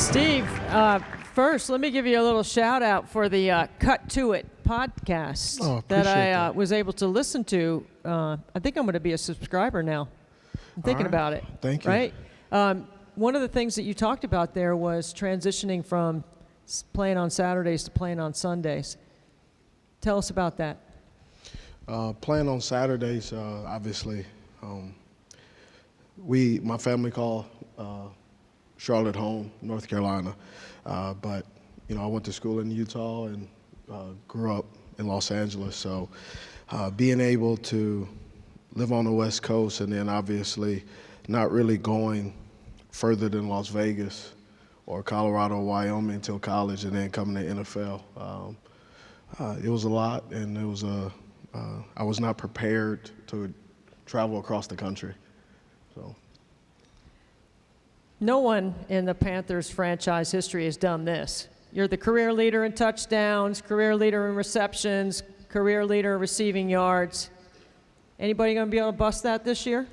Steve, first, let me give you a little shout out for the Cut to It podcast that I was able to listen to. I think I'm going to be a subscriber now. I'm thinking about it. Thank you. Right? One of the things that you talked about there was transitioning from playing on Saturdays to playing on Sundays. Tell us about that. Playing on Saturdays, obviously, my family call Charlotte home, North Carolina, but I went to school in Utah and grew up in Los Angeles. So being able to live on the West Coast and then obviously not really going further than Las Vegas or Colorado or Wyoming until college and then coming to NFL, it was a lot, and it was I was not prepared to travel across the country. So. No one in the Panthers franchise history has done this. You're the career leader in touchdowns, career leader in receptions, career leader in receiving yards. Anybody going to be able to bust that this year?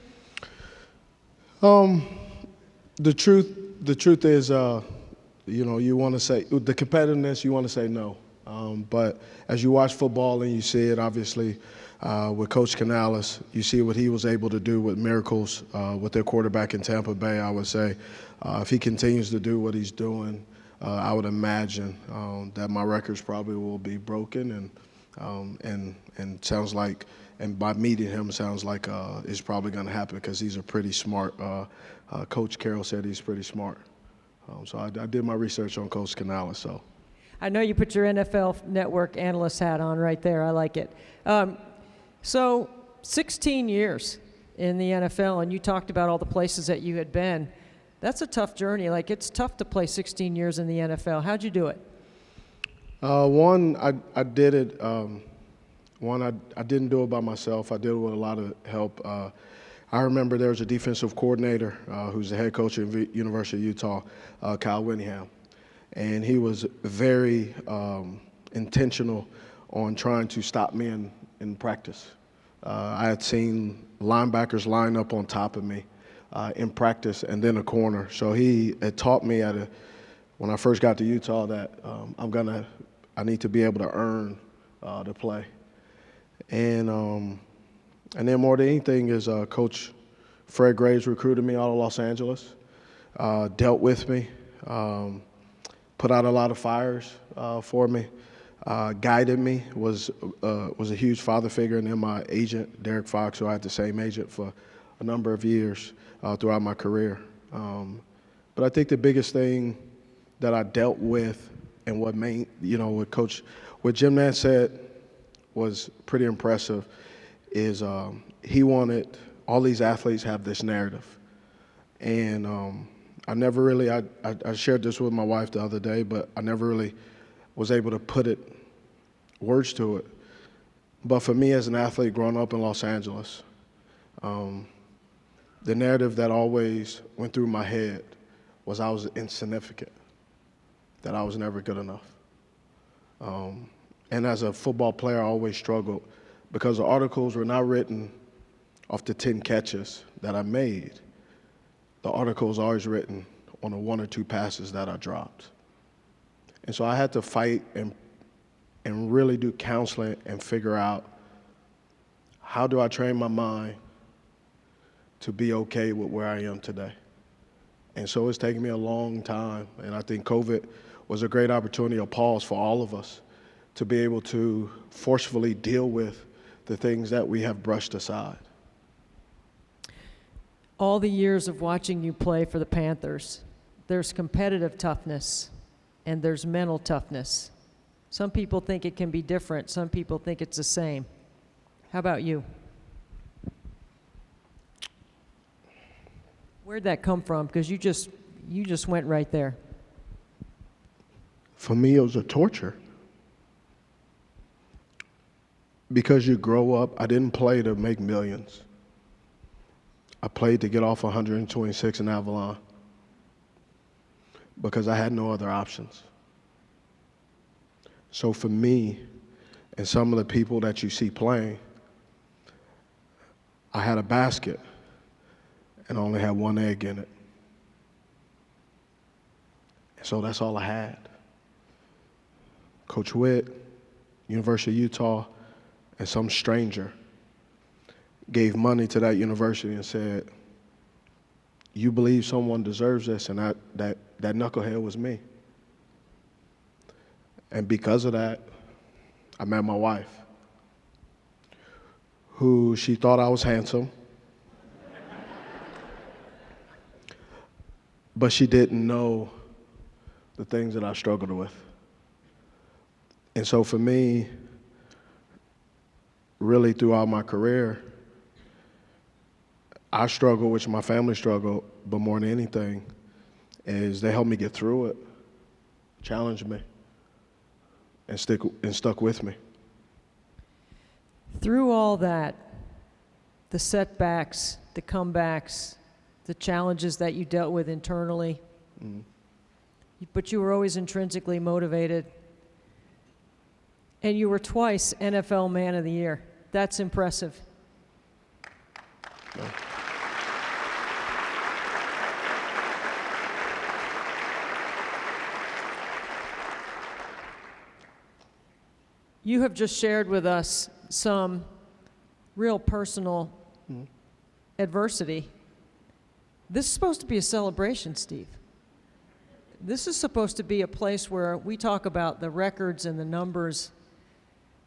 The truth is, you want to say the competitiveness. You want to say no, but as you watch football and you see it, obviously, with Coach Canales, you see what he was able to do with miracles with their quarterback in Tampa Bay. I would say, if he continues to do what he's doing, I would imagine that my records probably will be broken, and sounds like, and by meeting him, sounds like it's probably going to happen because he's a pretty smart. Coach Carroll said he's pretty smart, so I did my research on Coach Canales. So I know you put your NFL Network analyst hat on right there. I like it. So 16 years in the NFL, and you talked about all the places that you had been. That's a tough journey. Like, it's tough to play 16 years in the NFL. How'd you do it? One, I did it. I didn't do it by myself. I did it with a lot of help. I remember there was a defensive coordinator who's the head coach at University of Utah, Kyle Whittingham, and he was very intentional on trying to stop me in practice. I had seen linebackers line up on top of me in practice and then a corner. So he had taught me when I first got to Utah that I need to be able to earn the play. And then more than anything is Coach Fred Graves recruited me out of Los Angeles, dealt with me, put out a lot of fires for me. Guided me, was a huge father figure, and then my agent, Derek Fox, who I had the same agent for a number of years throughout my career. But I think the biggest thing that I dealt with and what made, what Jim Nantz said was pretty impressive is he wanted all these athletes have this narrative. And I never really, I shared this with my wife the other day, but I never really was able to put words to it. But for me as an athlete growing up in Los Angeles, the narrative that always went through my head was I was insignificant, that I was never good enough. And as a football player, I always struggled because the articles were not written off the 10 catches that I made. The article was always written on the 1 or 2 passes that I dropped. And so I had to fight and really do counseling and figure out how do I train my mind to be okay with where I am today. And so it's taken me a long time, and I think COVID was a great opportunity, a pause for all of us to be able to forcefully deal with the things that we have brushed aside. All the years of watching you play for the Panthers, there's competitive toughness and there's mental toughness. Some people think it can be different. Some people think it's the same. How about you? Where'd that come from? Because you just went right there. For me, it was a torture. Because you grow up, I didn't play to make millions. I played to get off 126 in Avalon because I had no other options. So for me and some of the people that you see playing, I had a basket and only had one egg in it. So that's all I had. Coach Witt, University of Utah, and some stranger gave money to that university and said, you believe someone deserves this, and that knucklehead was me. And because of that, I met my wife, who she thought I was handsome, but she didn't know the things that I struggled with. And so for me, really throughout my career, I struggle, which my family struggled, but more than anything, is they helped me get through it, challenged me, and stuck with me. Through all that, the setbacks, the comebacks, the challenges that you dealt with internally, but you were always intrinsically motivated, and you were twice NFL Man of the Year. That's impressive. Yeah. You have just shared with us some real personal adversity. This is supposed to be a celebration, Steve. This is supposed to be a place where we talk about the records and the numbers,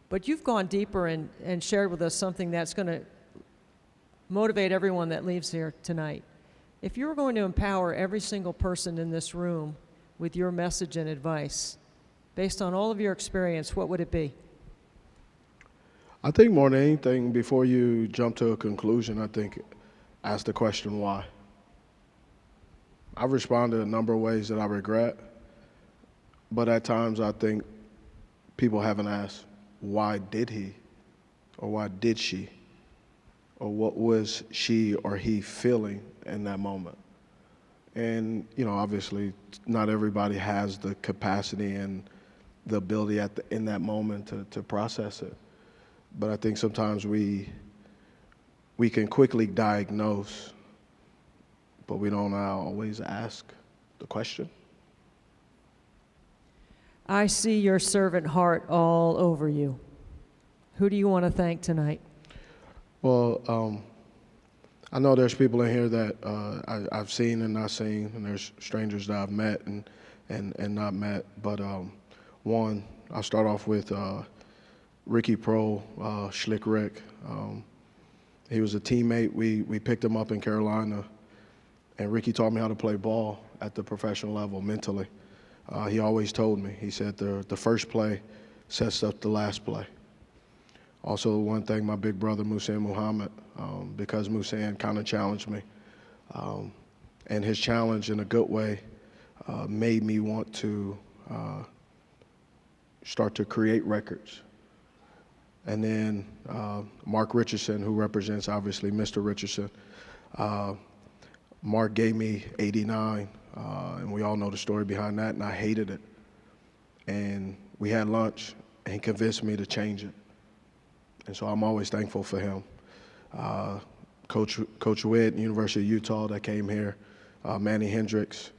but you've gone deeper and shared with us something that's going to motivate everyone that leaves here tonight. If you were going to empower every single person in this room with your message and advice, based on all of your experience, what would it be? I think more than anything, before you jump to a conclusion, I think ask the question why. I've responded a number of ways that I regret, but at times I think people haven't asked, why did he, or why did she, or what was she or he feeling in that moment? And, obviously not everybody has the capacity and the ability in that moment to process it. But I think sometimes we can quickly diagnose, but we don't always ask the question. I see your servant heart all over you. Who do you want to thank tonight? Well, I know there's people in here that I've seen and not seen, and there's strangers that I've met and not met. But one, I'll start off with Ricky Pro, Schlick Rick. He was a teammate. We picked him up in Carolina, and Ricky taught me how to play ball at the professional level mentally. He always told me, he said the first play sets up the last play. Also, one thing, my big brother, Musain Muhammad, because Musain kind of challenged me. And his challenge in a good way made me want to start to create records. And then Mark Richardson, who represents, obviously, Mr. Richardson. Mark gave me 89, and we all know the story behind that, and I hated it. And we had lunch, and he convinced me to change it. And so I'm always thankful for him. Coach Witt, University of Utah, that came here, Manny Hendricks,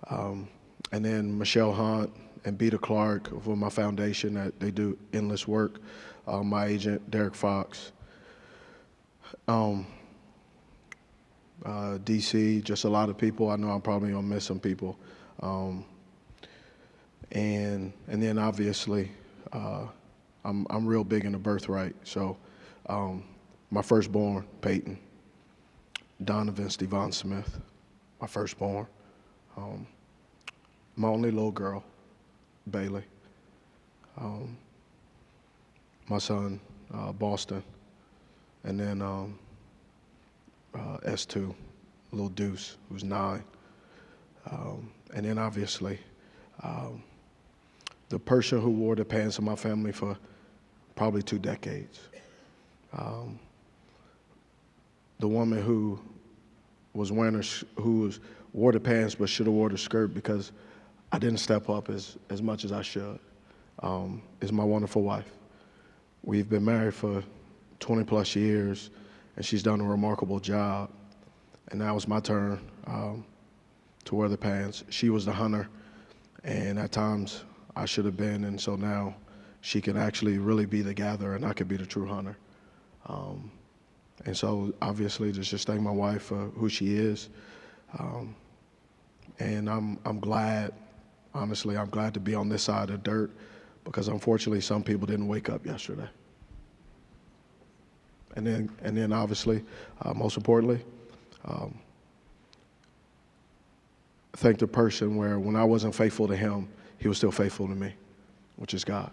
and then Michelle Hunt and Beta Clark for my foundation that they do endless work. My agent, Derek Fox. DC, just a lot of people. I know I'm probably gonna miss some people. And then obviously, I'm real big into birthright. So my firstborn, Peyton, Donovan Stevan Smith, my firstborn. My only little girl, Bailey. My son, Boston. And then S2, little Deuce, who's 9. And then obviously, the person who wore the pants of my family for probably 2 decades. The woman who was wearing wore the pants but should have wore the skirt because I didn't step up as much as I should, is my wonderful wife. We've been married for 20 plus years, and she's done a remarkable job. And now it's my turn to wear the pants. She was the hunter And at times I should have been, and so now she can actually really be the gatherer and I could be the true hunter. And so obviously just thank my wife for who she is. And I'm glad, honestly, I'm glad to be on this side of dirt, because unfortunately some people didn't wake up yesterday. And then obviously, most importantly, thank the person where when I wasn't faithful to him, he was still faithful to me, which is God.